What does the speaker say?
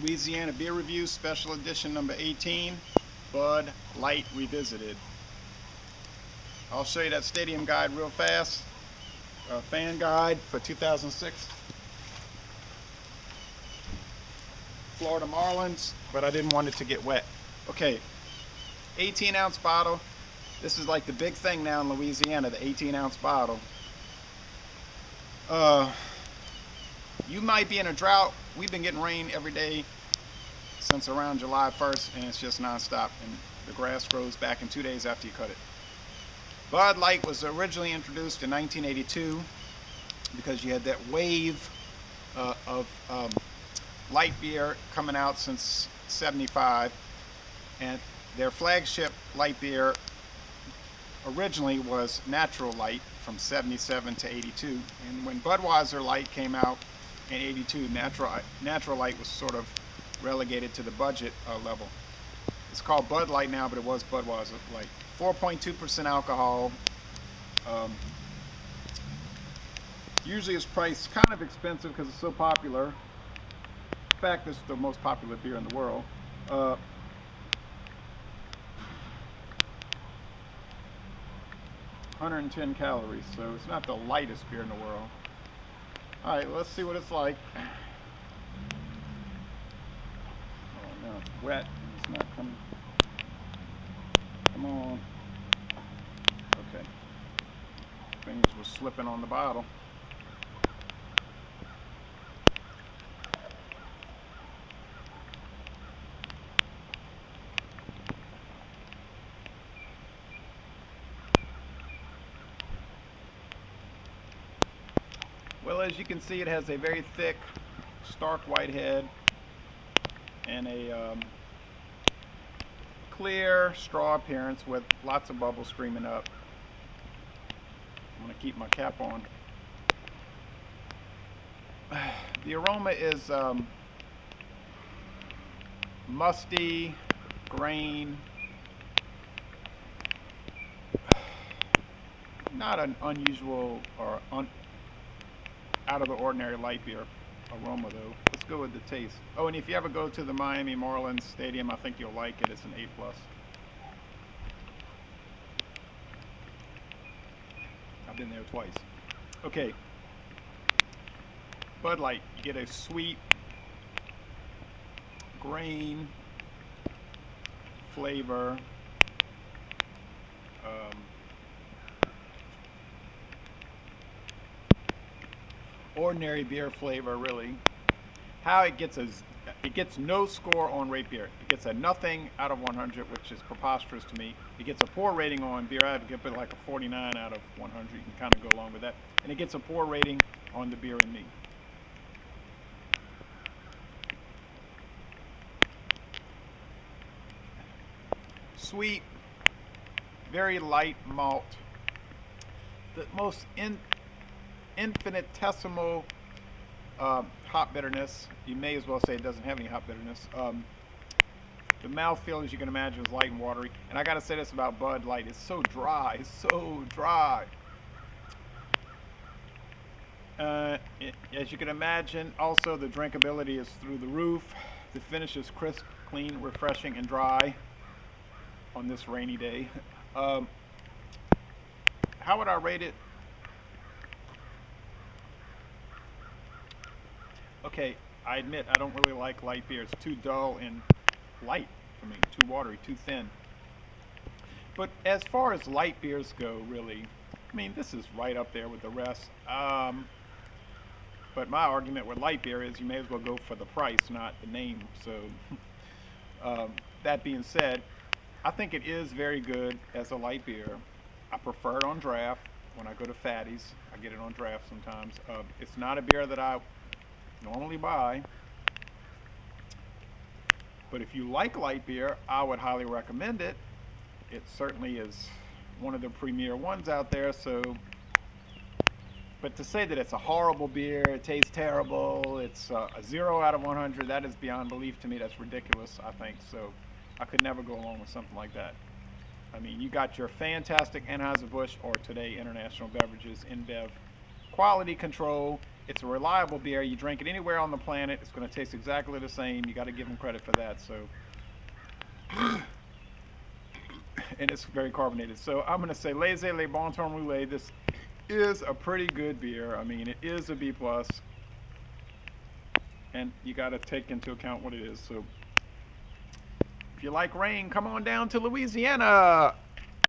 Louisiana Beer Review, Special Edition number 18, Bud Light Revisited. I'll show you that stadium guide real fast. Fan guide for 2006 Florida Marlins, but I didn't want it to get wet. Okay, 18-ounce bottle. This is like the big thing now in Louisiana, the 18-ounce bottle. You might be in a drought. We've been getting rain every day since around July 1st, and it's just nonstop. And the grass grows back in 2 days after you cut it. Bud Light was originally introduced in 1982 because you had that wave of light beer coming out since '75, and their flagship light beer originally was Natural Light from '77 to '82, and when Budweiser Light came out in '82, Natural Light was sort of relegated to the budget level. It's called Bud Light now, but it was Budweiser Light. 4.2% alcohol. Usually it's priced kind of expensive because it's so popular. In fact, it's the most popular beer in the world. 110 calories, so it's not the lightest beer in the world. Alright, let's see what it's like. Oh, now it's wet. It's not coming. Come on. Okay. Fingers were slipping on the bottle. Well, as you can see, it has a very thick, stark white head and a clear straw appearance with lots of bubbles streaming up. I'm going to keep my cap on. The aroma is musty, grain, not an unusual or out of the ordinary light beer aroma though. Let's go with the taste. Oh, and if you ever go to the Miami Marlins Stadium, I think you'll like it. It's an A+. I've been there twice. Okay. Bud Light, you get a sweet grain flavor. Ordinary beer flavor, really. How it gets no score on rate beer. It gets a nothing out of 100, which is preposterous to me. It gets a poor rating on beer. I'd give it like a 49 out of 100. You can kind of go along with that. And it gets a poor rating on the beer and me. Sweet, very light malt. The most infinitesimal hop bitterness. You may as well say it doesn't have any hop bitterness. The mouthfeel, as you can imagine, is light and watery. And I gotta say this about Bud Light: it's so dry. It's so dry. As you can imagine, also the drinkability is through the roof. The finish is crisp, clean, refreshing, and dry on this rainy day. How would I rate it? Okay, I admit I don't really like light beer. It's too dull and light for me, too watery, too thin. But as far as light beers go, really, I mean, this is right up there with the rest. But my argument with light beer is you may as well go for the price, not the name. So that being said, I think it is very good as a light beer. I prefer it on draft. When I go to Fatty's, I get it on draft sometimes. It's not a beer that I normally buy, but if you like light beer, I would highly recommend it. It certainly is one of the premier ones out there. So, but to say that it's a horrible beer, it tastes terrible, it's a 0 out of 100, that is beyond belief to me. That's ridiculous, I think. So I could never go along with something like that. I mean, you got your fantastic Anheuser-Busch, or today International Beverages, InBev, quality control. It's a reliable beer. You drink it anywhere on the planet, it's going to taste exactly the same. You got to give them credit for that. So, and it's very carbonated. So I'm going to say Laissez Le Bon Temps Roulé. This is a pretty good beer. I mean, it is a B plus, and you got to take into account what it is. So if you like rain, come on down to Louisiana.